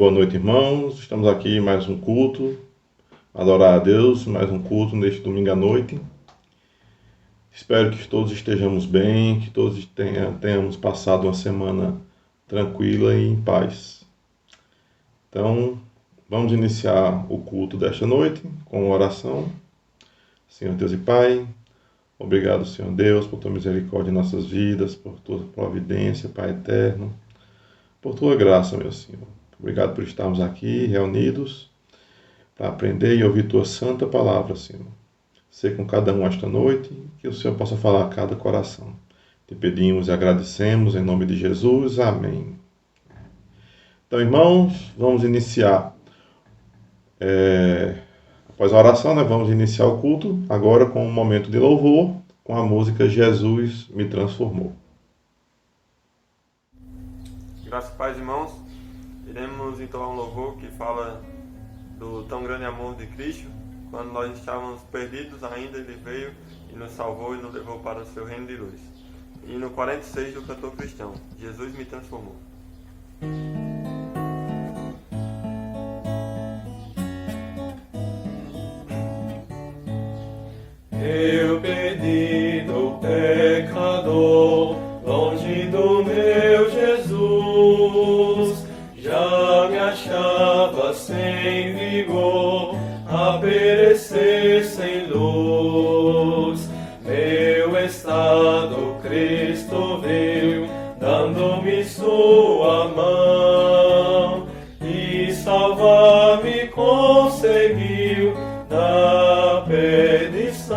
Boa noite, irmãos. Estamos aqui em mais um culto, adorar a Deus, mais um culto neste domingo à noite. Espero que todos estejamos bem, que todos tenhamos passado uma semana tranquila e em paz. Então, vamos iniciar o culto desta noite com uma oração. Senhor Deus e Pai, obrigado, Senhor Deus, por tua misericórdia em nossas vidas, por tua providência, Pai eterno, por tua graça, meu Senhor. Obrigado por estarmos aqui reunidos para aprender e ouvir tua santa palavra, Senhor. Ser com cada um esta noite, que o Senhor possa falar a cada coração. Te pedimos e agradecemos em nome de Jesus. Amém. Então, irmãos, vamos iniciar. Após a oração, vamos iniciar o culto, agora com um momento de louvor, com a música Jesus me transformou. Graças a paz, irmãos. Iremos entoar um louvor que fala do tão grande amor de Cristo. Quando nós estávamos perdidos ainda, Ele veio e nos salvou e nos levou para o seu reino de luz. E no 46 do cantor cristão, Jesus me transformou. Eu perdido pecador, longe do meu Jesus, já me achava sem vigor, a perecer sem luz. Meu estado Cristo viu, dando-me sua mão, e salvar-me conseguiu da perdição.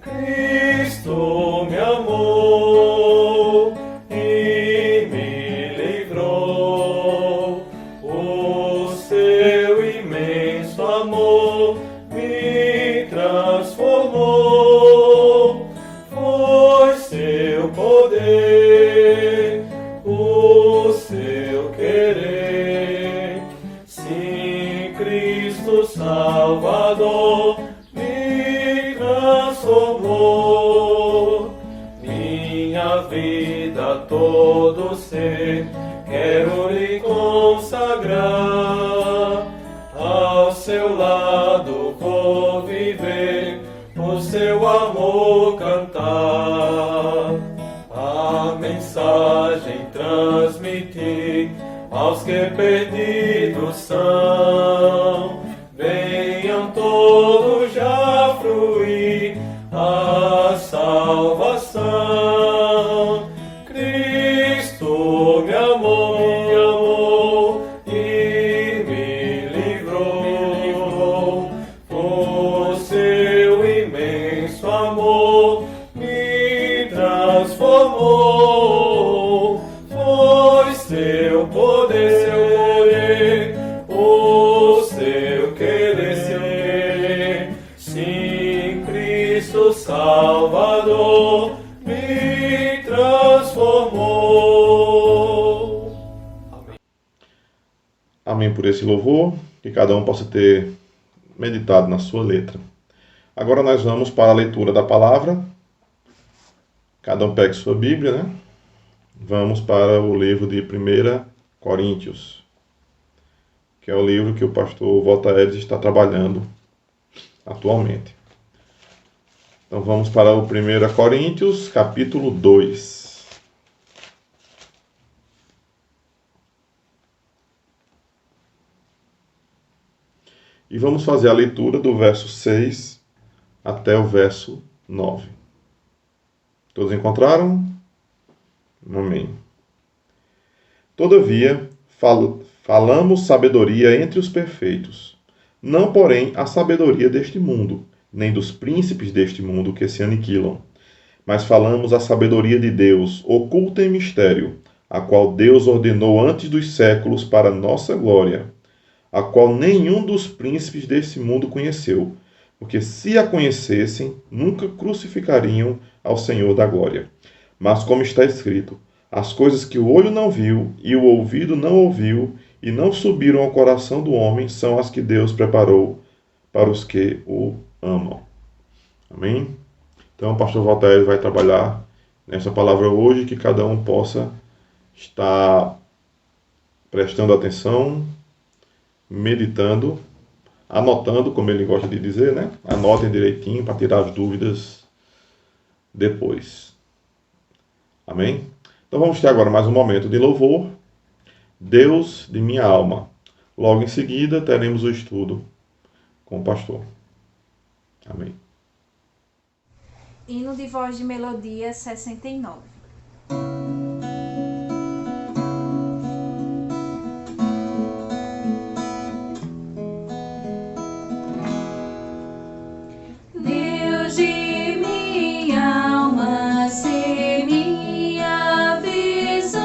Cristo me amou e me livrou. O seu imenso amor me transformou. Foi seu poder, o seu querer. Sim, Cristo Salvador me transformou. Minha vida, todo ser, quero lhe consagrar. Ao seu lado vou viver, o seu amor cantar. A mensagem transmitir aos que perdidos são. Venham todos já fruir a salvação. Cristo me amou e me livrou. O seu imenso amor me transformou. Foi seu poder, o seu querer. Sim, Cristo Salvador me transformou. Amém. Amém por esse louvor, que cada um possa ter meditado na sua letra. Agora nós vamos para a leitura da palavra. Cada um pegue sua Bíblia, Vamos para o livro de 1 Coríntios, que é o livro que o pastor Voltaires está trabalhando atualmente. Então vamos para o 1 Coríntios, capítulo 2. E vamos fazer a leitura do verso 6 até o verso 9. Todos encontraram? Amém. Todavia, falamos sabedoria entre os perfeitos, não, porém, a sabedoria deste mundo, nem dos príncipes deste mundo que se aniquilam, mas falamos a sabedoria de Deus, oculta em mistério, a qual Deus ordenou antes dos séculos para nossa glória, a qual nenhum dos príncipes desse mundo conheceu, porque se a conhecessem, nunca crucificariam ao Senhor da glória. Mas como está escrito, as coisas que o olho não viu e o ouvido não ouviu e não subiram ao coração do homem são as que Deus preparou para os que o amam. Amém? Então o pastor Voltaires vai trabalhar nessa palavra hoje, que cada um possa estar prestando atenção, meditando, anotando, como ele gosta de dizer, né? Anotem direitinho para tirar as dúvidas depois. Amém? Então vamos ter agora mais um momento de louvor. Deus de minha alma. Logo em seguida teremos o estudo com o pastor. Amém. Hino de voz de melodia 69. Deus de minha alma, sê minha visão,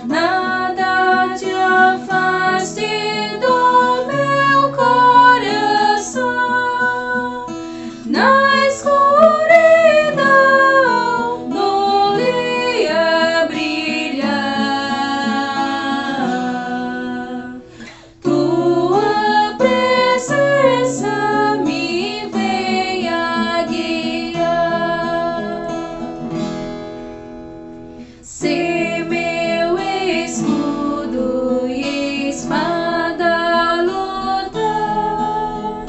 nada te afaste do meu coração. Na escuridão, no dia brilhar, tua presença me venha guiar. Sê meu escudo e espada lutar,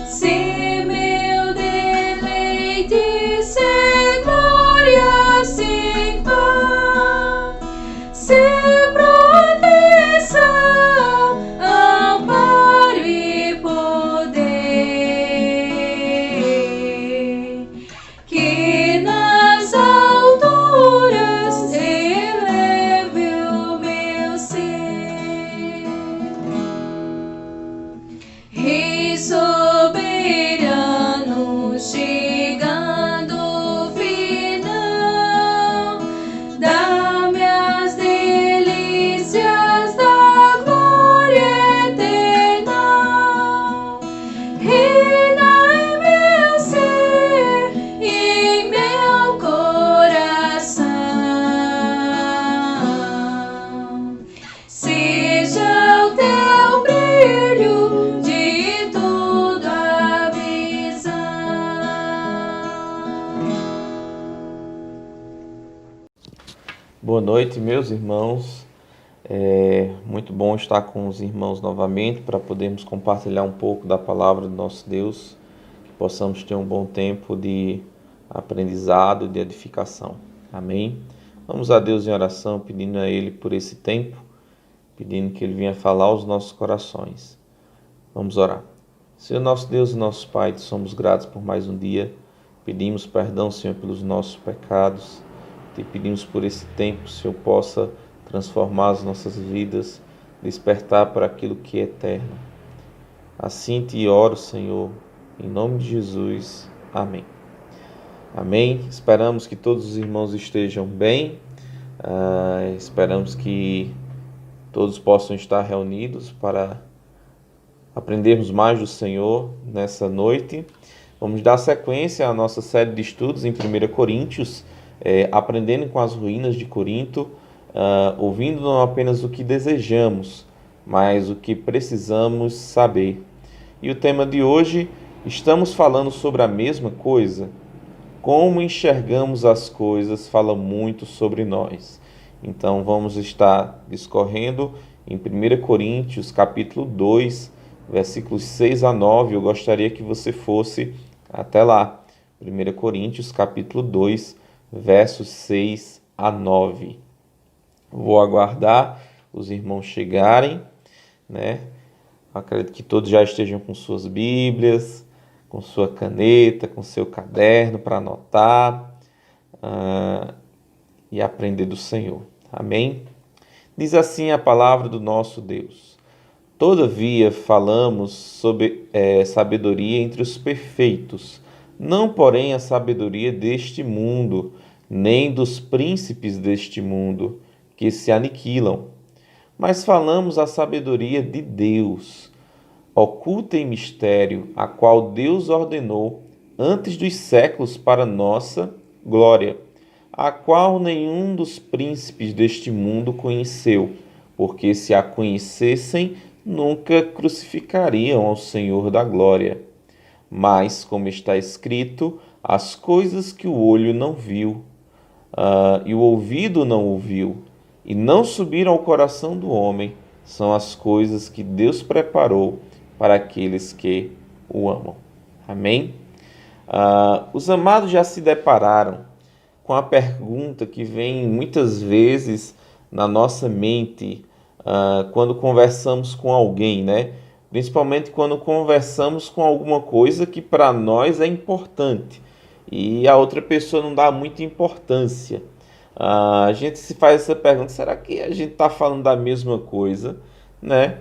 sê meu deleite, sê glória sem par, sê proteção, amparo e poder, que nas alturas eleve o meu ser. Rei soberano, chegando o final, dá-me as delícias da glória eterna. Reina em meu ser e em meu coração. Seja o teu brilho de tudo a visão. Boa noite, meus irmãos. É muito bom estar com os irmãos novamente para podermos compartilhar um pouco da palavra do nosso Deus, que possamos ter um bom tempo de aprendizado, de edificação. Amém? Vamos a Deus em oração, pedindo a Ele por esse tempo, pedindo que Ele venha falar aos nossos corações. Vamos orar. Senhor nosso Deus e nosso Pai, te somos gratos por mais um dia. Pedimos perdão, Senhor, pelos nossos pecados. Te pedimos por esse tempo, Senhor, possa transformar as nossas vidas, despertar para aquilo que é eterno. Assim te oro, Senhor, em nome de Jesus. Amém. Amém. Esperamos que todos os irmãos estejam bem. Esperamos que todos possam estar reunidos para aprendermos mais do Senhor nessa noite. Vamos dar sequência à nossa série de estudos em 1 Coríntios, aprendendo com as ruínas de Corinto, ouvindo não apenas o que desejamos, mas o que precisamos saber. E o tema de hoje, estamos falando sobre a mesma coisa? Como enxergamos as coisas fala muito sobre nós. Então vamos estar discorrendo em 1 Coríntios, capítulo 2, versículos 6 a 9. Eu gostaria que você fosse até lá. 1 Coríntios, capítulo 2, versos 6 a 9. Vou aguardar os irmãos chegarem, né? Acredito que todos já estejam com suas Bíblias, com sua caneta, com seu caderno para anotar e aprender do Senhor. Amém? Diz assim a palavra do nosso Deus: todavia falamos sobre sabedoria entre os perfeitos, não porém a sabedoria deste mundo, nem dos príncipes deste mundo, que se aniquilam. Mas falamos a sabedoria de Deus, oculta em mistério, a qual Deus ordenou antes dos séculos para nossa glória, a qual nenhum dos príncipes deste mundo conheceu, porque se a conhecessem, nunca crucificariam ao Senhor da glória. Mas, como está escrito, as coisas que o olho não viu, e o ouvido não ouviu, e não subiram ao coração do homem são as coisas que Deus preparou para aqueles que o amam. Amém? Os amados já se depararam com a pergunta que vem muitas vezes na nossa mente quando conversamos com alguém, né? Principalmente quando conversamos com alguma coisa que para nós é importante e a outra pessoa não dá muita importância. A gente se faz essa pergunta: será que a gente está falando da mesma coisa, né?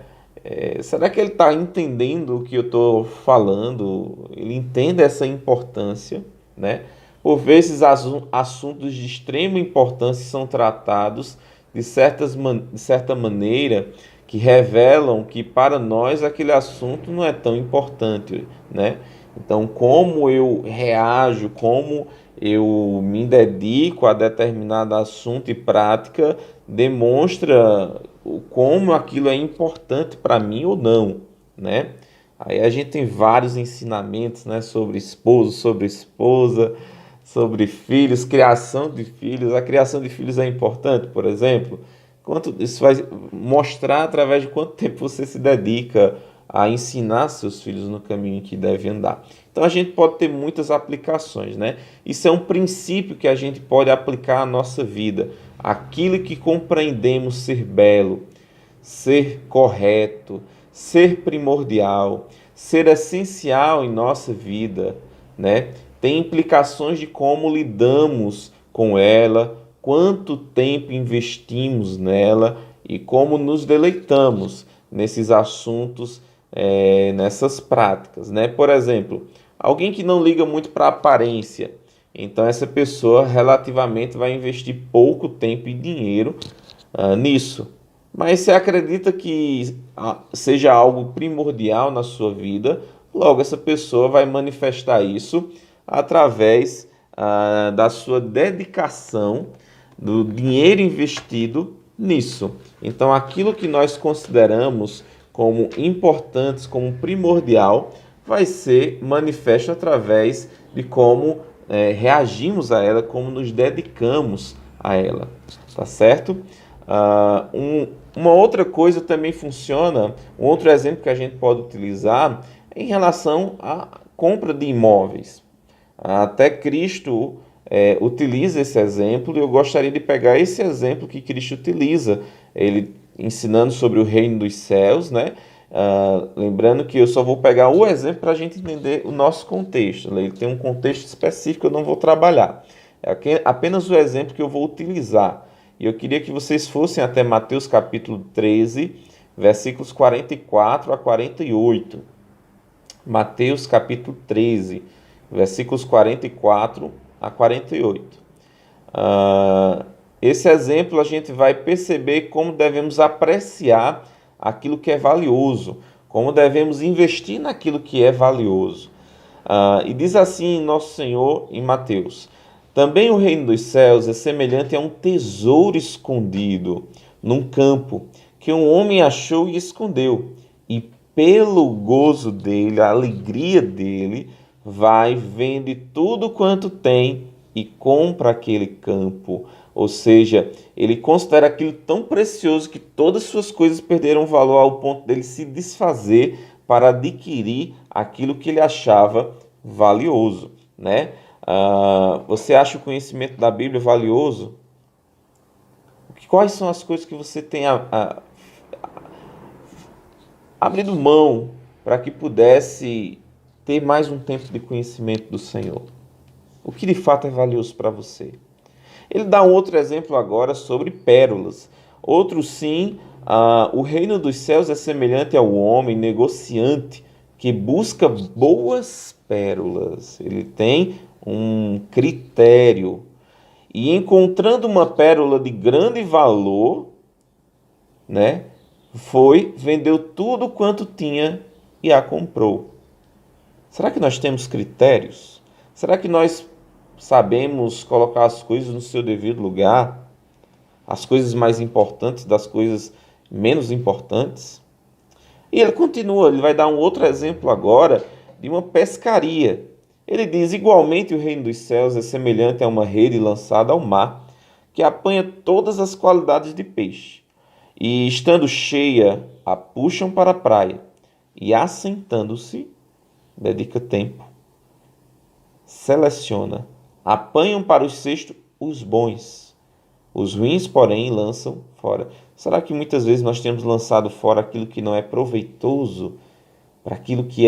Será que ele está entendendo o que eu estou falando? Ele entende essa importância, né? Por vezes, assuntos de extrema importância são tratados de certa maneira que revelam que para nós aquele assunto não é tão importante, né? Então, como eu reajo, como eu me dedico a determinado assunto e prática, demonstra como aquilo é importante para mim ou não, né? Aí a gente tem vários ensinamentos, né, sobre esposo, sobre esposa, sobre filhos, criação de filhos. A criação de filhos é importante, por exemplo. Isso vai mostrar através de quanto tempo você se dedica a ensinar seus filhos no caminho que deve andar. Então a gente pode ter muitas aplicações, né? Isso é um princípio que a gente pode aplicar à nossa vida. Aquilo que compreendemos ser belo, ser correto, ser primordial, ser essencial em nossa vida, né? Tem implicações de como lidamos com ela, quanto tempo investimos nela e como nos deleitamos nesses assuntos, nessas práticas, né? Por exemplo, alguém que não liga muito para a aparência, então essa pessoa relativamente vai investir pouco tempo e dinheiro nisso. Mas você acredita que seja algo primordial na sua vida, logo essa pessoa vai manifestar isso através da sua dedicação, do dinheiro investido nisso. Então, aquilo que nós consideramos como importantes, como primordial, vai ser manifesto através de como reagimos a ela, como nos dedicamos a ela, tá certo? Uma outra coisa também funciona, um outro exemplo que a gente pode utilizar em relação à compra de imóveis. Até Cristo utiliza esse exemplo e eu gostaria de pegar esse exemplo que Cristo utiliza, ele ensinando sobre o reino dos céus, né? Lembrando que eu só vou pegar o exemplo para a gente entender o nosso contexto. Ele tem um contexto específico que eu não vou trabalhar. É apenas o exemplo que eu vou utilizar. E eu queria que vocês fossem até Mateus capítulo 13, versículos 44 a 48. Mateus capítulo 13, versículos 44 a 48. Esse exemplo a gente vai perceber como devemos apreciar aquilo que é valioso, como devemos investir naquilo que é valioso. E diz assim nosso Senhor em Mateus: também o reino dos céus é semelhante a um tesouro escondido num campo, que um homem achou e escondeu. E pelo gozo dele, a alegria dele, vai, vende tudo quanto tem e compra aquele campo. Ou seja, ele considera aquilo tão precioso que todas as suas coisas perderam valor ao ponto dele se desfazer para adquirir aquilo que ele achava valioso, né? Você acha o conhecimento da Bíblia valioso? Quais são as coisas que você tem abrido mão para que pudesse ter mais um tempo de conhecimento do Senhor? O que de fato é valioso para você? Ele dá um outro exemplo agora sobre pérolas. Outro sim, o reino dos céus é semelhante ao homem negociante que busca boas pérolas. Ele tem um critério. E encontrando uma pérola de grande valor, né, vendeu tudo quanto tinha e a comprou. Será que nós temos critérios? Será que nós sabemos colocar as coisas no seu devido lugar? As coisas mais importantes das coisas menos importantes? E ele continua, ele vai dar um outro exemplo agora de uma pescaria. Ele diz: igualmente o reino dos céus é semelhante a uma rede lançada ao mar, que apanha todas as qualidades de peixe, e estando cheia, a puxam para a praia, e assentando-se, dedica tempo, seleciona, apanham para os cestos os bons, os ruins, porém, lançam fora. Será que muitas vezes nós temos lançado fora aquilo que não é proveitoso, para aquilo que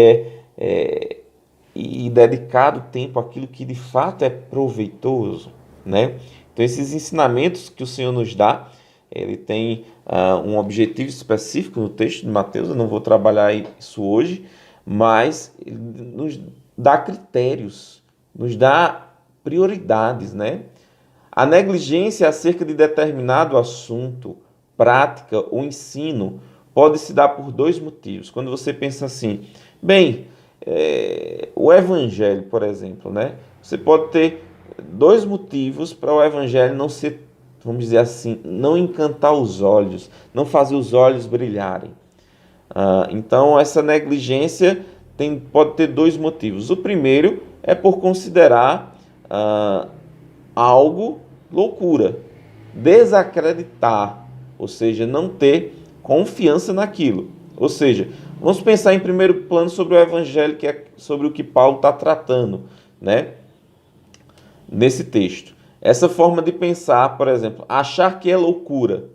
e dedicado tempo àquilo que de fato é proveitoso, né? Então, esses ensinamentos que o Senhor nos dá, ele tem um objetivo específico no texto de Mateus. Eu não vou trabalhar isso hoje, mas ele nos dá critérios, nos dá prioridades, né? A negligência acerca de determinado assunto, prática ou ensino pode se dar por dois motivos. Quando você pensa assim, bem, o evangelho, por exemplo, né? Você pode ter dois motivos para o evangelho não ser, vamos dizer assim, não encantar os olhos, não fazer os olhos brilharem. Então, essa negligência pode ter dois motivos. O primeiro é por considerar algo loucura, desacreditar, ou seja, não ter confiança naquilo. Ou seja, vamos pensar em primeiro plano sobre o evangelho, que é sobre o que Paulo está tratando, né? Nesse texto. Essa forma de pensar, por exemplo, achar que é loucura,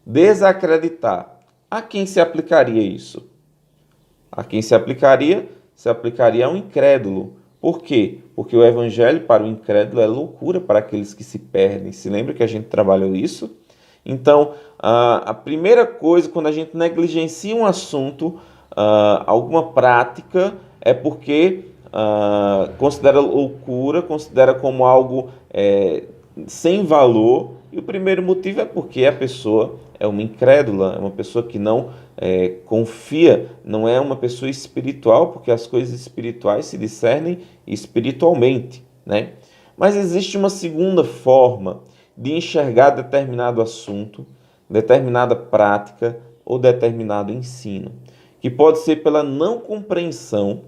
desacreditar. A quem se aplicaria isso? A quem se aplicaria? Se aplicaria a um incrédulo. Por quê? Porque o evangelho para o incrédulo é loucura para aqueles que se perdem. Se lembra que a gente trabalhou isso? Então, a primeira coisa, quando a gente negligencia um assunto, alguma prática, é porque considera loucura, considera como algo sem valor. E o primeiro motivo é porque a pessoa é uma incrédula, é uma pessoa que não confia, não é uma pessoa espiritual, porque as coisas espirituais se discernem espiritualmente, né? Mas existe uma segunda forma de enxergar determinado assunto, determinada prática ou determinado ensino, que pode ser pela não compreensão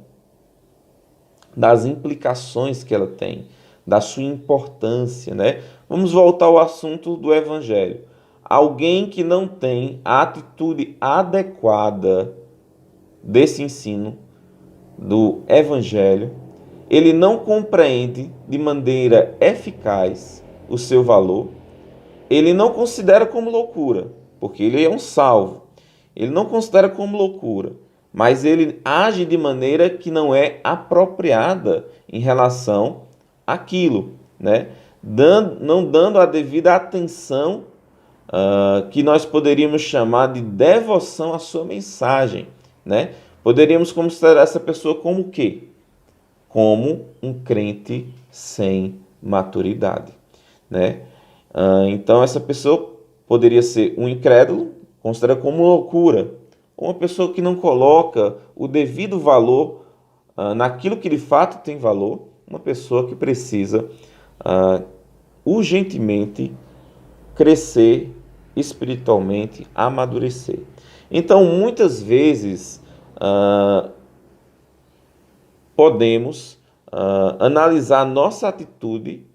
das implicações que ela tem, da sua importância, né? Vamos voltar ao assunto do evangelho. Alguém que não tem a atitude adequada desse ensino do evangelho, ele não compreende de maneira eficaz o seu valor, ele não considera como loucura, porque ele é um salvo. Ele não considera como loucura, mas ele age de maneira que não é apropriada em relação àquilo, né? Não dando a devida atenção que nós poderíamos chamar de devoção à sua mensagem, né? Poderíamos considerar essa pessoa como o quê? Como um crente sem maturidade, né? Então, essa pessoa poderia ser um incrédulo, considera como loucura, ou uma pessoa que não coloca o devido valor naquilo que de fato tem valor, uma pessoa que precisa urgentemente crescer espiritualmente, amadurecer. Então, muitas vezes, podemos analisar nossa atitude,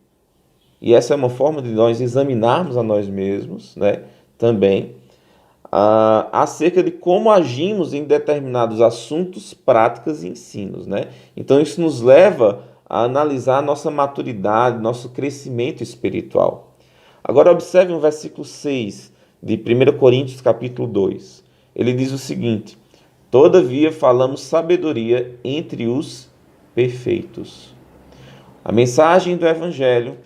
e essa é uma forma de nós examinarmos a nós mesmos, né, também, acerca de como agimos em determinados assuntos, práticas e ensinos, né? Então, isso nos leva a analisar a nossa maturidade, nosso crescimento espiritual. Agora, observe o versículo 6 de 1 Coríntios, capítulo 2. Ele diz o seguinte: todavia falamos sabedoria entre os perfeitos. A mensagem do Evangelho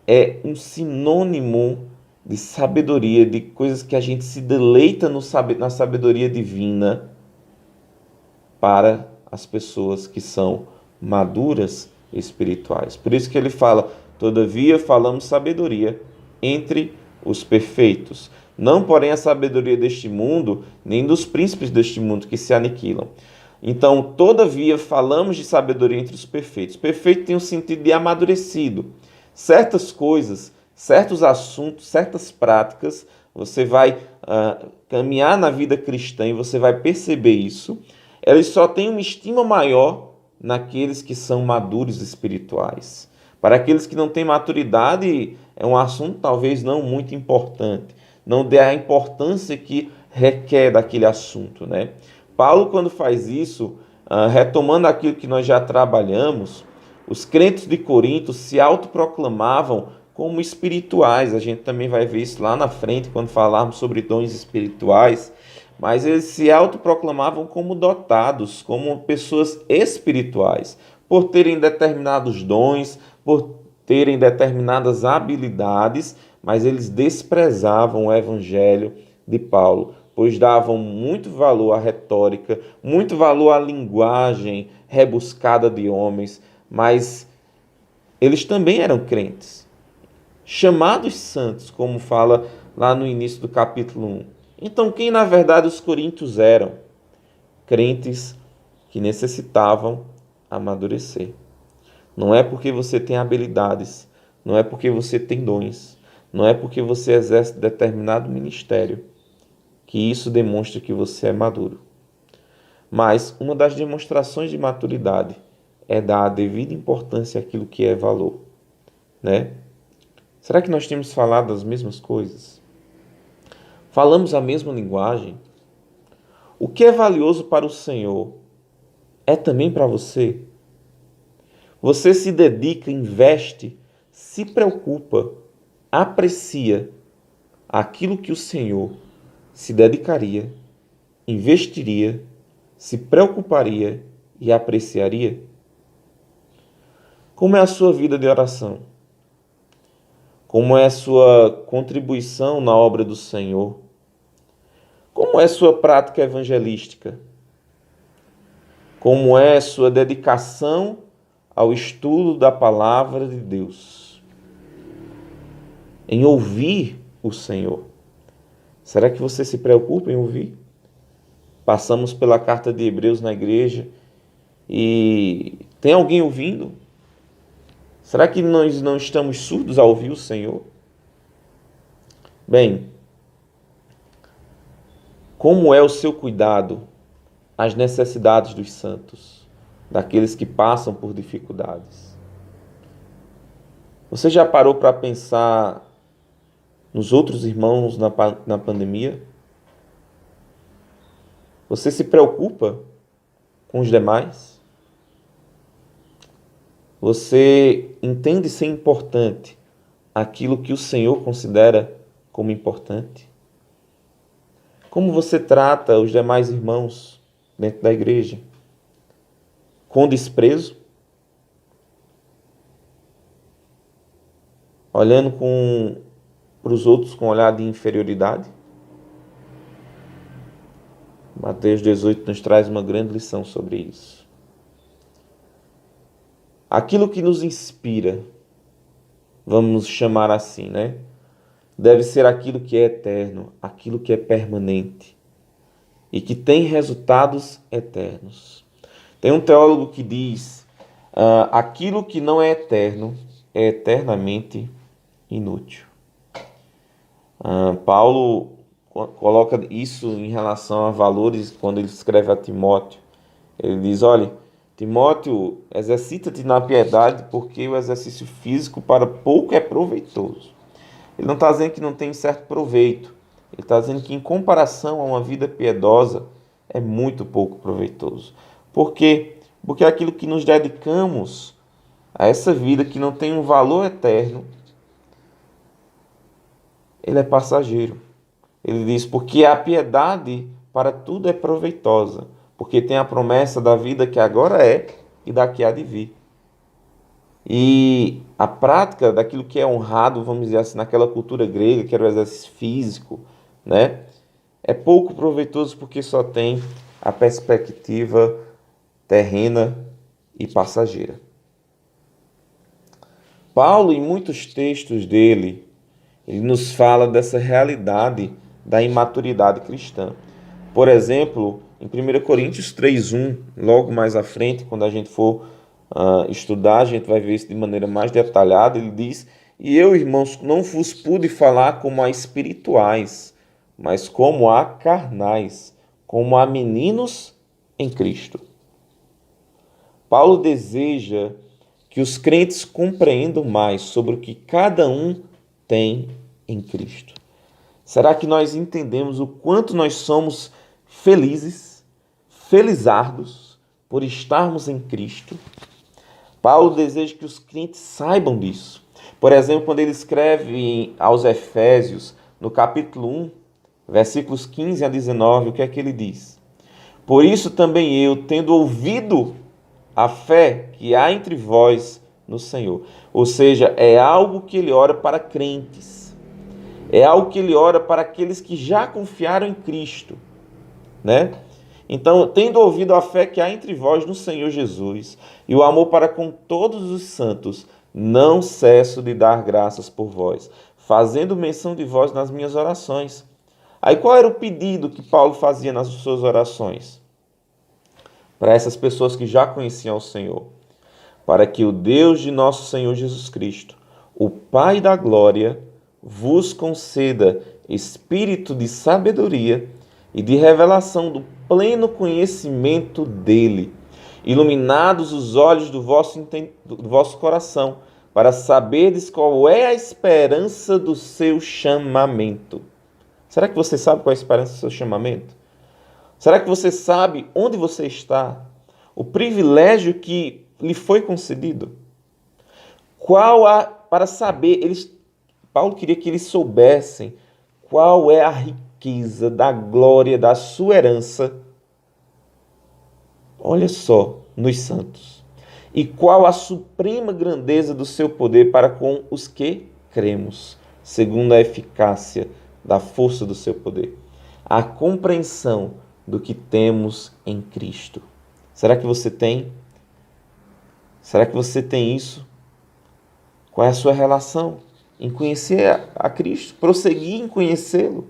é um sinônimo de sabedoria, de coisas que a gente se deleita na sabedoria divina para as pessoas que são maduras espirituais. Por isso que ele fala, todavia falamos sabedoria entre os perfeitos. Não, porém, a sabedoria deste mundo, nem dos príncipes deste mundo que se aniquilam. Então, todavia, falamos de sabedoria entre os perfeitos. Perfeito tem um sentido de amadurecido. Certas coisas, certos assuntos, certas práticas, você vai caminhar na vida cristã e você vai perceber isso. Elas só têm uma estima maior naqueles que são maduros espirituais. Para aqueles que não têm maturidade, é um assunto talvez não muito importante, não dê a importância que requer daquele assunto, né? Paulo, quando faz isso, retomando aquilo que nós já trabalhamos, os crentes de Corinto se autoproclamavam como espirituais. A gente também vai ver isso lá na frente, quando falarmos sobre dons espirituais. Mas eles se autoproclamavam como dotados, como pessoas espirituais, por terem determinados dons, por terem determinadas habilidades, mas eles desprezavam o evangelho de Paulo, pois davam muito valor à retórica, muito valor à linguagem rebuscada de homens, mas eles também eram crentes, chamados santos, como fala lá no início do capítulo 1. Então, quem na verdade os coríntios eram? Crentes que necessitavam amadurecer. Não é porque você tem habilidades, não é porque você tem dons, não é porque você exerce determinado ministério que isso demonstra que você é maduro. Mas uma das demonstrações de maturidade é dar a devida importância àquilo que é valor, né? Será que nós temos falado as mesmas coisas? Falamos a mesma linguagem? O que é valioso para o Senhor é também para você? Você se dedica, investe, se preocupa, aprecia aquilo que o Senhor se dedicaria, investiria, se preocuparia e apreciaria? Como é a sua vida de oração? Como é a sua contribuição na obra do Senhor? Como é a sua prática evangelística? Como é a sua dedicação ao estudo da palavra de Deus? Em ouvir o Senhor. Será que você se preocupa em ouvir? Passamos pela carta de Hebreus na igreja e tem alguém ouvindo? Será que nós não estamos surdos a ouvir o Senhor? Bem, como é o seu cuidado às necessidades dos santos, daqueles que passam por dificuldades? Você já parou para pensar nos outros irmãos na pandemia? Você se preocupa com os demais? Você entende ser importante aquilo que o Senhor considera como importante? Como você trata os demais irmãos dentro da igreja? Com desprezo? Olhando para os outros com olhar de inferioridade? Mateus 18 nos traz uma grande lição sobre isso. Aquilo que nos inspira, vamos chamar assim, né? Deve ser aquilo que é eterno, aquilo que é permanente e que tem resultados eternos. Tem um teólogo que diz: aquilo que não é eterno é eternamente inútil. Paulo coloca isso em relação a valores quando ele escreve a Timóteo. Ele diz: olha, Timóteo, exercita-te na piedade, porque o exercício físico para pouco é proveitoso. Ele não está dizendo que não tem certo proveito. Ele está dizendo que, em comparação a uma vida piedosa, é muito pouco proveitoso. Por quê? Porque aquilo que nos dedicamos a essa vida que não tem um valor eterno, ele é passageiro. Ele diz: porque a piedade para tudo é proveitosa, porque tem a promessa da vida que agora é e da que há de vir. E a prática daquilo que é honrado, vamos dizer assim, naquela cultura grega, que era o exercício físico, né? É pouco proveitoso porque só tem a perspectiva terrena e passageira. Paulo, em muitos textos dele, ele nos fala dessa realidade da imaturidade cristã. Por exemplo, em 1 Coríntios 3:1, logo mais à frente, quando a gente for estudar, a gente vai ver isso de maneira mais detalhada. Ele diz: e eu, irmãos, não vos pude falar como a espirituais, mas como a carnais, como a meninos em Cristo. Paulo deseja que os crentes compreendam mais sobre o que cada um tem em Cristo. Será que nós entendemos o quanto nós somos felizes, felizardos por estarmos em Cristo? Paulo deseja que os crentes saibam disso. Por exemplo, quando ele escreve aos Efésios, no capítulo 1, versículos 15 a 19, o que é que ele diz? Por isso também eu, tendo ouvido a fé que há entre vós no Senhor. Ou seja, é algo que ele ora para crentes. É algo que ele ora para aqueles que já confiaram em Cristo, né? Então, tendo ouvido a fé que há entre vós no Senhor Jesus e o amor para com todos os santos, não cesso de dar graças por vós, fazendo menção de vós nas minhas orações. Aí qual era o pedido que Paulo fazia nas suas orações? Para essas pessoas que já conheciam o Senhor. Para que o Deus de nosso Senhor Jesus Cristo, o Pai da glória, vos conceda espírito de sabedoria e de revelação do pleno conhecimento dele, iluminados os olhos do vosso coração, para saberdes qual é a esperança do seu chamamento. Será que você sabe qual é a esperança do seu chamamento? Será que você sabe onde você está? O privilégio que lhe foi concedido? Para saber, Paulo queria que eles soubessem qual é a riqueza da glória da sua herança. Olha só, nos santos. E qual a suprema grandeza do seu poder para com os que cremos, segundo a eficácia da força do seu poder. A compreensão do que temos em Cristo. Será que você tem? Será que você tem isso? Qual é a sua relação em conhecer a Cristo? Prosseguir em conhecê-lo?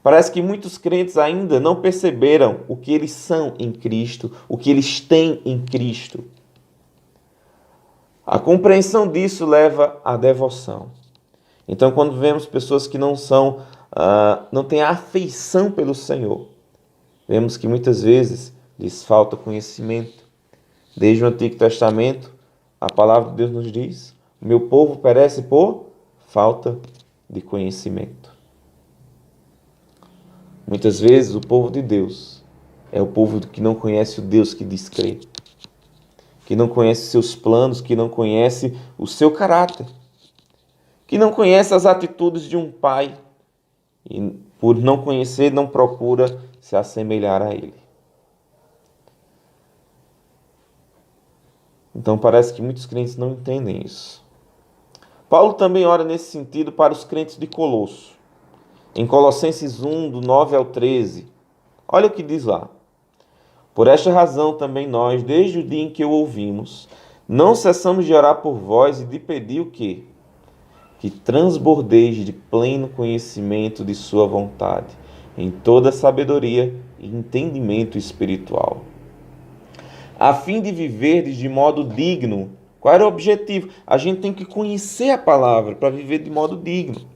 Parece que muitos crentes ainda não perceberam o que eles são em Cristo, o que eles têm em Cristo. A compreensão disso leva à devoção. Então, quando vemos pessoas que não têm afeição pelo Senhor, vemos que muitas vezes lhes falta conhecimento. Desde o Antigo Testamento, a palavra de Deus nos diz: o meu povo perece por falta de conhecimento. Muitas vezes o povo de Deus é o povo que não conhece o Deus que diz crer, que não conhece seus planos, que não conhece o seu caráter, que não conhece as atitudes de um pai e, por não conhecer, não procura se assemelhar a ele. Então parece que muitos crentes não entendem isso. Paulo também ora nesse sentido para os crentes de Colosso. Em Colossenses 1, do 9 ao 13, olha o que diz lá. Por esta razão também nós, desde o dia em que o ouvimos, não cessamos de orar por vós e de pedir o quê? Que transbordeis de pleno conhecimento de sua vontade, em toda sabedoria e entendimento espiritual, a fim de viverdes de modo digno. Qual era o objetivo? A gente tem que conhecer a palavra para viver de modo digno.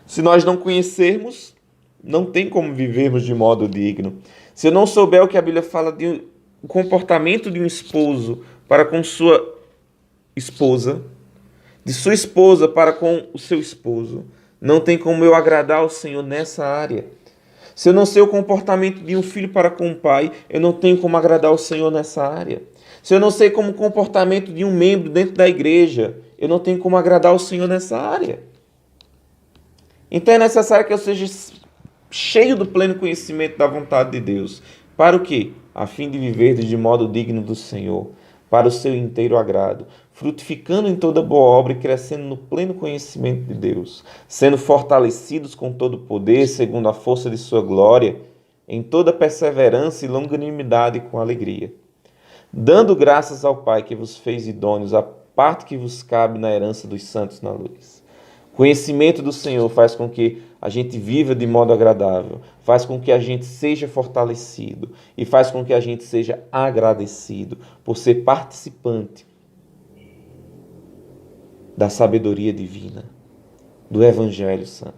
Se nós não conhecermos, não tem como vivermos de modo digno. Se eu não souber o que a Bíblia fala de o comportamento de um esposo para com sua esposa, de sua esposa para com o seu esposo, não tem como eu agradar ao Senhor nessa área. Se eu não sei o comportamento de um filho para com o pai, eu não tenho como agradar ao Senhor nessa área. Se eu não sei como o comportamento de um membro dentro da igreja, eu não tenho como agradar ao Senhor nessa área. Então é necessário que eu seja cheio do pleno conhecimento da vontade de Deus. Para o quê? A fim de viver de modo digno do Senhor, para o seu inteiro agrado, frutificando em toda boa obra e crescendo no pleno conhecimento de Deus, sendo fortalecidos com todo o poder, segundo a força de sua glória, em toda perseverança e longanimidade com alegria, dando graças ao Pai que vos fez idôneos a parte que vos cabe na herança dos santos na luz. Conhecimento do Senhor faz com que a gente viva de modo agradável, faz com que a gente seja fortalecido e faz com que a gente seja agradecido por ser participante da sabedoria divina, do Evangelho Santo.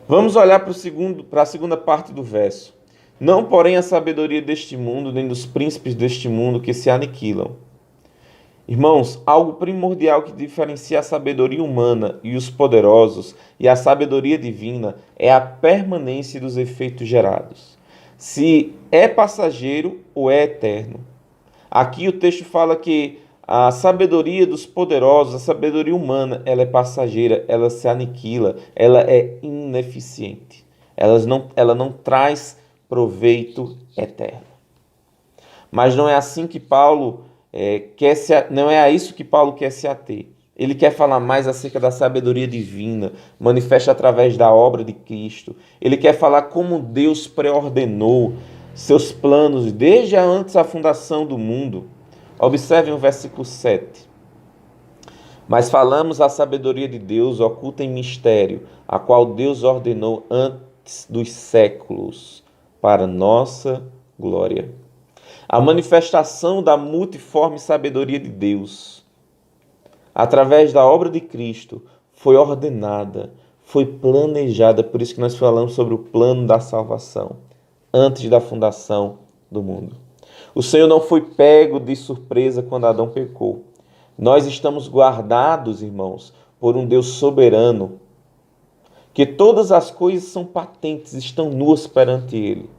Vamos olhar para a segunda parte do verso. Não, porém, a sabedoria deste mundo, nem dos príncipes deste mundo que se aniquilam, Irmãos, algo primordial que diferencia a sabedoria humana e os poderosos e a sabedoria divina é a permanência dos efeitos gerados. Se é passageiro ou é eterno. Aqui o texto fala que a sabedoria dos poderosos, a sabedoria humana, ela é passageira, ela se aniquila, ela é ineficiente. Ela não traz proveito eterno. Mas não é assim que Paulo não é a isso que Paulo quer se ater. Ele quer falar mais acerca da sabedoria divina, manifesta através da obra de Cristo. Ele quer falar como Deus preordenou seus planos desde antes da fundação do mundo. Observem o versículo 7. Mas falamos a sabedoria de Deus oculta em mistério, a qual Deus ordenou antes dos séculos, para nossa glória. A manifestação da multiforme sabedoria de Deus, através da obra de Cristo, foi ordenada, foi planejada. Por isso que nós falamos sobre o plano da salvação, antes da fundação do mundo. O Senhor não foi pego de surpresa quando Adão pecou. Nós estamos guardados, irmãos, por um Deus soberano, que todas as coisas são patentes, estão nuas perante Ele.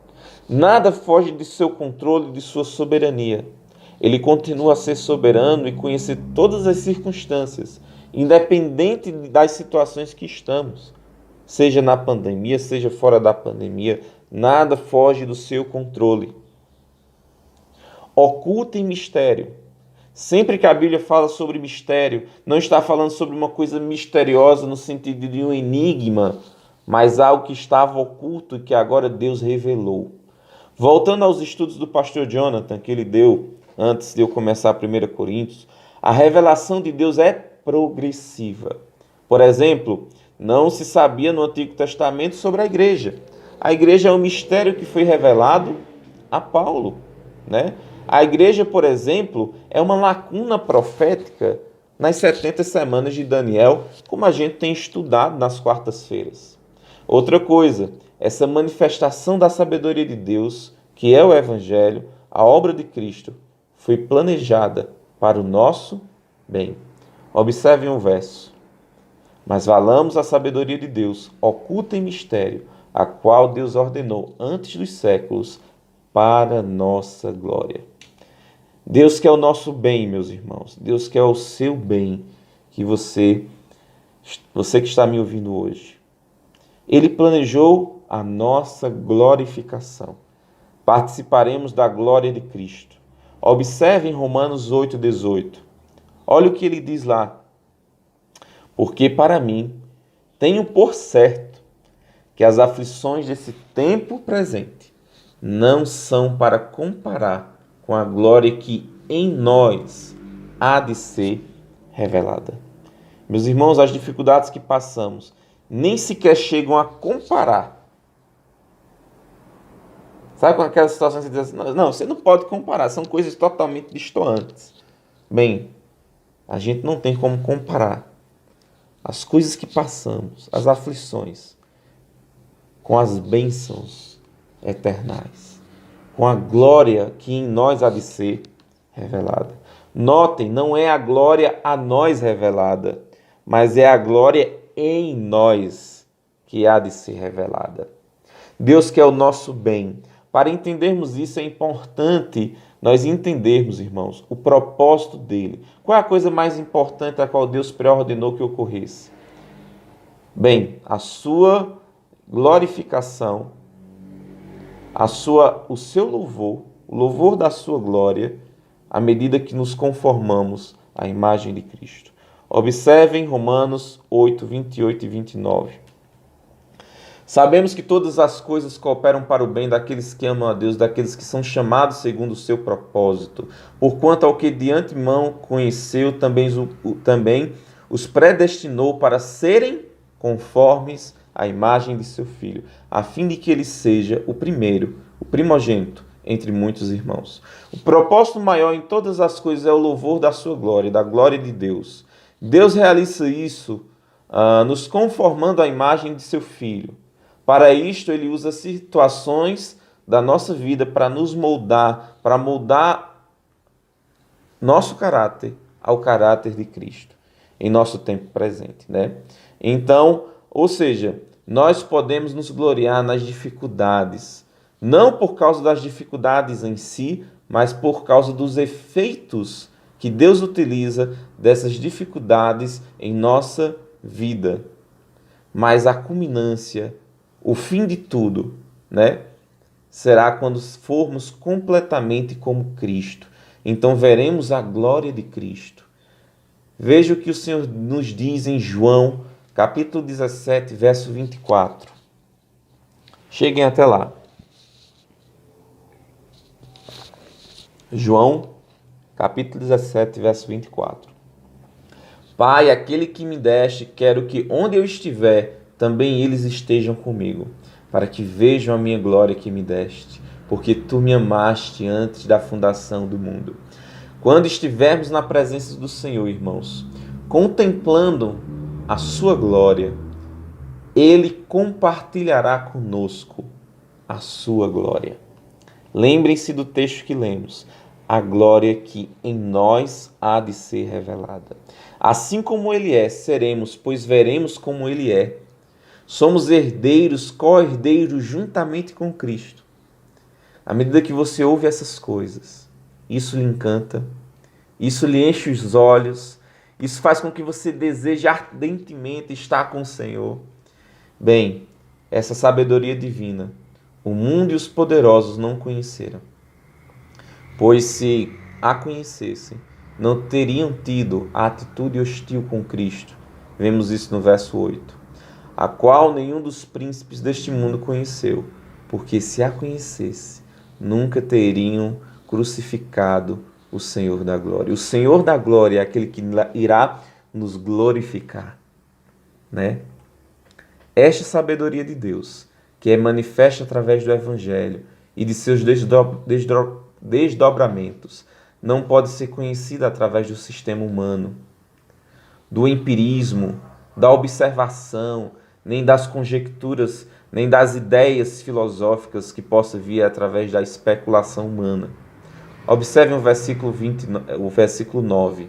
Nada foge de seu controle, de sua soberania. Ele continua a ser soberano e conhecer todas as circunstâncias, independente das situações que estamos. Seja na pandemia, seja fora da pandemia, nada foge do seu controle. Oculta em mistério. Sempre que a Bíblia fala sobre mistério, não está falando sobre uma coisa misteriosa no sentido de um enigma, mas algo que estava oculto e que agora Deus revelou. Voltando aos estudos do pastor Jonathan, que ele deu antes de eu começar 1 Coríntios, a revelação de Deus é progressiva. Por exemplo, não se sabia no Antigo Testamento sobre a igreja. A igreja é um mistério que foi revelado a Paulo, né? A igreja, por exemplo, é uma lacuna profética nas 70 semanas de Daniel, como a gente tem estudado nas quartas-feiras. Outra coisa, essa manifestação da sabedoria de Deus, que é o Evangelho, a obra de Cristo, foi planejada para o nosso bem. Observem o verso. Mas valamos a sabedoria de Deus, oculta em mistério, a qual Deus ordenou antes dos séculos, para nossa glória. Deus quer o nosso bem, meus irmãos. Deus quer o seu bem, que você que está me ouvindo hoje. Ele planejou a nossa glorificação. Participaremos da glória de Cristo. Observem Romanos 8,18. Olha o que ele diz lá. Porque para mim, tenho por certo que as aflições desse tempo presente não são para comparar com a glória que em nós há de ser revelada. Meus irmãos, as dificuldades que passamos nem sequer chegam a comparar. Sabe com aquelas situações que você diz assim, não, você não pode comparar, são coisas totalmente distantes. Bem, a gente não tem como comparar as coisas que passamos, as aflições, com as bênçãos eternais, com a glória que em nós há de ser revelada. Notem, não é a glória a nós revelada, mas é a glória em nós que há de ser revelada. Deus quer o nosso bem. Para entendermos isso, é importante nós entendermos, irmãos, o propósito dele. Qual é a coisa mais importante a qual Deus preordenou que ocorresse? Bem, a sua glorificação, o seu louvor, o louvor da sua glória, à medida que nos conformamos à imagem de Cristo. Observem Romanos 8, 28 e 29. Sabemos que todas as coisas cooperam para o bem daqueles que amam a Deus, daqueles que são chamados segundo o seu propósito. Porquanto ao que de antemão conheceu, também os predestinou para serem conformes à imagem de seu Filho, a fim de que ele seja o primeiro, o primogênito entre muitos irmãos. O propósito maior em todas as coisas é o louvor da sua glória, da glória de Deus. Deus realiza isso nos conformando à imagem de seu Filho. Para isto, ele usa situações da nossa vida para nos moldar, para moldar nosso caráter ao caráter de Cristo em nosso tempo presente, né? Então, ou seja, nós podemos nos gloriar nas dificuldades, não por causa das dificuldades em si, mas por causa dos efeitos que Deus utiliza dessas dificuldades em nossa vida. Mas a culminância, o fim de tudo, né, será quando formos completamente como Cristo. Então veremos a glória de Cristo. Veja o que o Senhor nos diz em João, capítulo 17, verso 24. Cheguem até lá. João, capítulo 17, verso 24. Pai, aquele que me deste, quero que onde eu estiver, também eles estejam comigo, para que vejam a minha glória que me deste, porque tu me amaste antes da fundação do mundo. Quando estivermos na presença do Senhor, irmãos, contemplando a sua glória, Ele compartilhará conosco a sua glória. Lembrem-se do texto que lemos. A glória que em nós há de ser revelada. Assim como Ele é, seremos, pois veremos como Ele é. Somos herdeiros, co-herdeiros juntamente com Cristo. À medida que você ouve essas coisas, isso lhe encanta, isso lhe enche os olhos, isso faz com que você deseje ardentemente estar com o Senhor. Bem, essa sabedoria divina, o mundo e os poderosos não conheceram. Pois se a conhecessem, não teriam tido a atitude hostil com Cristo. Vemos isso no verso 8. A qual nenhum dos príncipes deste mundo conheceu, porque se a conhecesse, nunca teriam crucificado o Senhor da glória. O Senhor da glória é aquele que irá nos glorificar, né? Esta sabedoria de Deus, que é manifesta através do Evangelho e de seus desdobramentos, não pode ser conhecida através do sistema humano, do empirismo, da observação, nem das conjecturas, nem das ideias filosóficas que possa vir através da especulação humana. Observem o versículo 9.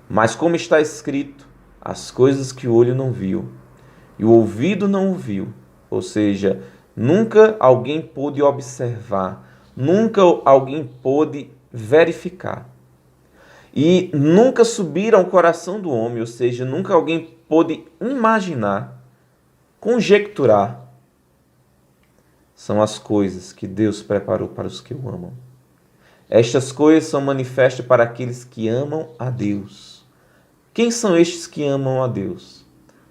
Mas como está escrito, as coisas que o olho não viu e o ouvido não ouviu, ou seja, nunca alguém pôde observar, nunca alguém pôde verificar. E nunca subiram ao coração do homem, ou seja, nunca alguém pôde imaginar, conjecturar. São as coisas que Deus preparou para os que o amam. Estas coisas são manifestas para aqueles que amam a Deus. Quem são estes que amam a Deus?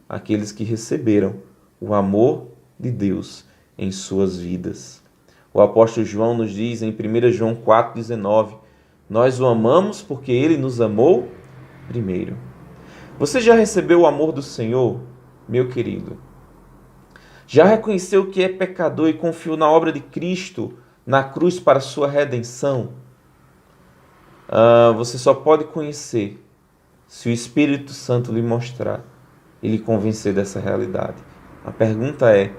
Aqueles que receberam o amor de Deus em suas vidas. O apóstolo João nos diz em 1 João 4,19, nós o amamos porque ele nos amou primeiro. Você já recebeu o amor do Senhor, meu querido? Já reconheceu que é pecador e confiou na obra de Cristo na cruz para sua redenção? Você só pode conhecer se o Espírito Santo lhe mostrar e lhe convencer dessa realidade. A pergunta é,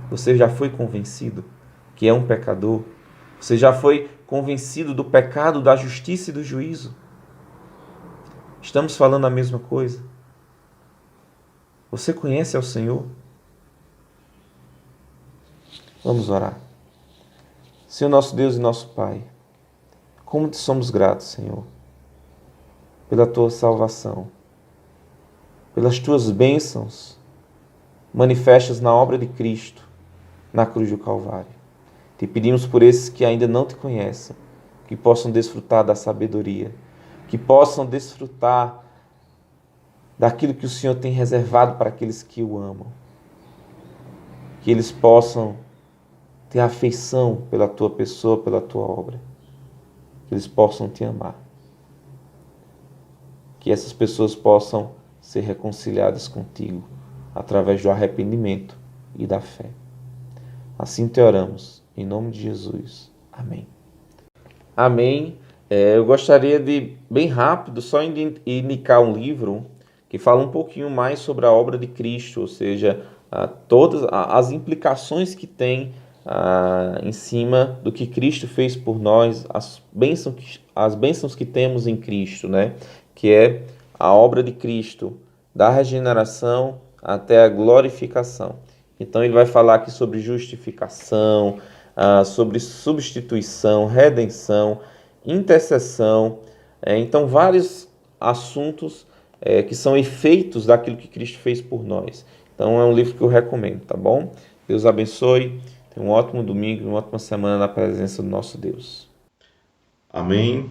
você já foi convencido que é um pecador? Você já foi convencido do pecado, da justiça e do juízo? Estamos falando a mesma coisa? Você conhece ao Senhor? Vamos orar. Senhor nosso Deus e nosso Pai, como te somos gratos, Senhor, pela tua salvação, pelas tuas bênçãos manifestas na obra de Cristo, na cruz do Calvário. Te pedimos por esses que ainda não te conhecem, que possam desfrutar da sabedoria, que possam desfrutar daquilo que o Senhor tem reservado para aqueles que o amam, que eles possam ter afeição pela tua pessoa, pela tua obra, que eles possam te amar, que essas pessoas possam ser reconciliadas contigo através do arrependimento e da fé. Assim te oramos, em nome de Jesus. Amém. Amém. Eu gostaria de, bem rápido, só indicar um livro que fala um pouquinho mais sobre a obra de Cristo, ou seja, todas as implicações que tem em cima do que Cristo fez por nós, as bênçãos que temos em Cristo, né? que é a obra de Cristo, da regeneração até a glorificação. Então ele vai falar aqui sobre justificação, sobre substituição, redenção, intercessão, então vários assuntos que são efeitos daquilo que Cristo fez por nós. Então é um livro que eu recomendo, tá bom? Deus abençoe, tenha um ótimo domingo, uma ótima semana na presença do nosso Deus. Amém.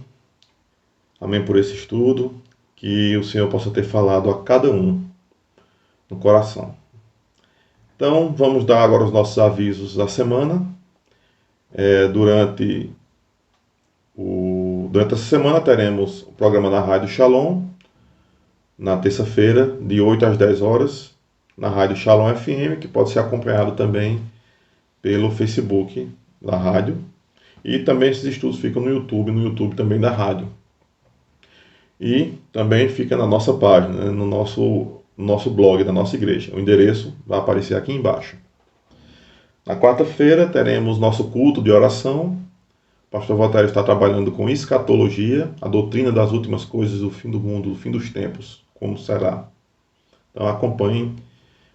Amém por esse estudo, que o Senhor possa ter falado a cada um no coração. Então, vamos dar agora os nossos avisos da semana. Durante essa semana teremos o programa na Rádio Shalom, na terça-feira, de 8 às 10 horas, na Rádio Shalom FM, que pode ser acompanhado também pelo Facebook da rádio. E também esses estudos ficam no YouTube também da rádio. E também fica na nossa página, no nosso blog da nossa igreja. O endereço vai aparecer aqui embaixo. Na quarta-feira teremos nosso culto de oração. O pastor Voltaire está trabalhando com escatologia, a doutrina das últimas coisas do fim do mundo, do fim dos tempos, como será. Então acompanhem,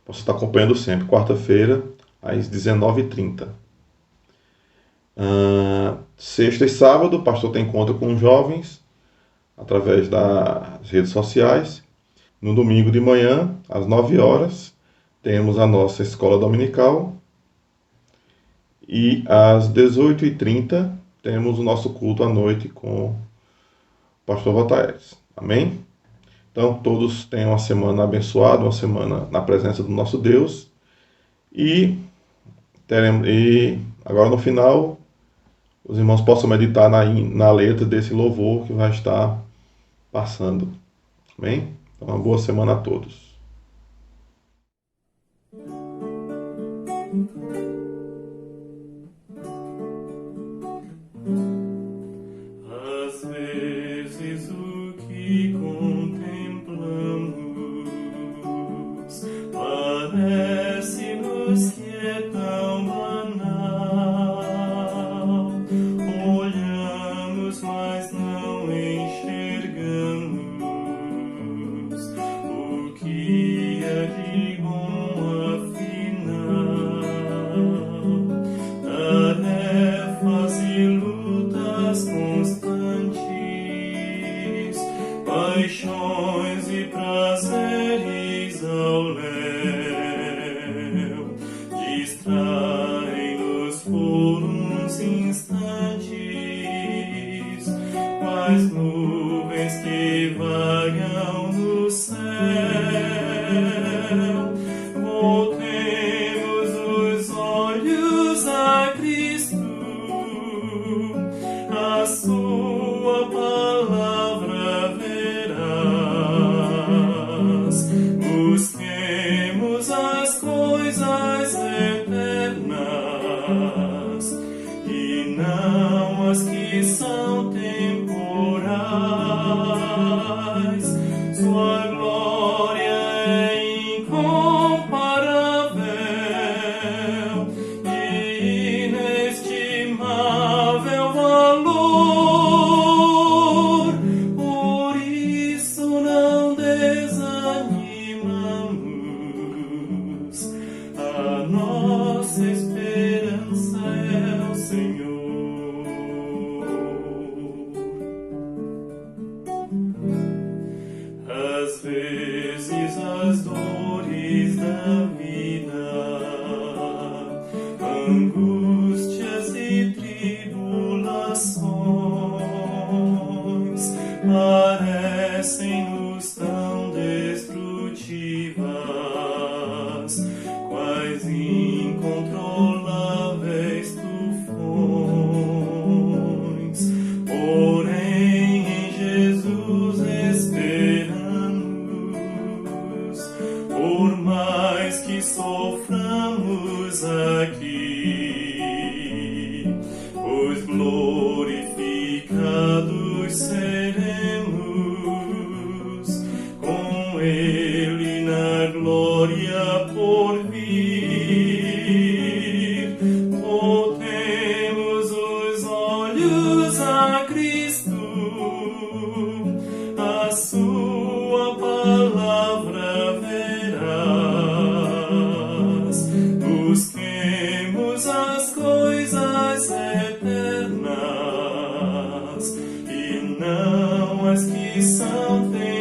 você está acompanhando sempre, quarta-feira, às 19h30. Sexta e sábado, o pastor tem encontro com os jovens, através das redes sociais. No domingo de manhã, às 9 horas, temos a nossa escola dominical. E às 18h30, temos o nosso culto à noite com o pastor Voltaire. Amém? Então, todos tenham uma semana abençoada, uma semana na presença do nosso Deus. E agora no final, os irmãos possam meditar na letra desse louvor que vai estar passando. Amém? Então, uma boa semana a todos. Às vezes o que contemplamos parece-nos que é tão banal. Olhamos, mas não enxergamos o que é de bom afinal. Tarefas e lutas constantes, paixões e prazeres ao léu, distraem-nos por uns instantes, quais nuvens que vagam no céu. Voltemos os olhos a Cristo, a sua palavra verás. Busquemos as coisas eternas e não as que são temporais. Sua glória é incomparável e inestimável valor. Por isso não desanimamos, a nossa esperança é o Senhor. Às vezes as dores da vida, angústias e tribulações parecem-nos tão destrutivas, quais incontroláveis tufões. Porém em Jesus esperamos, por mais que soframos aqui, pois glorificados seremos com Ele na glória por vir. Voltemos os olhos a Cristo, a sua glórias eternas, e não as que são temporais.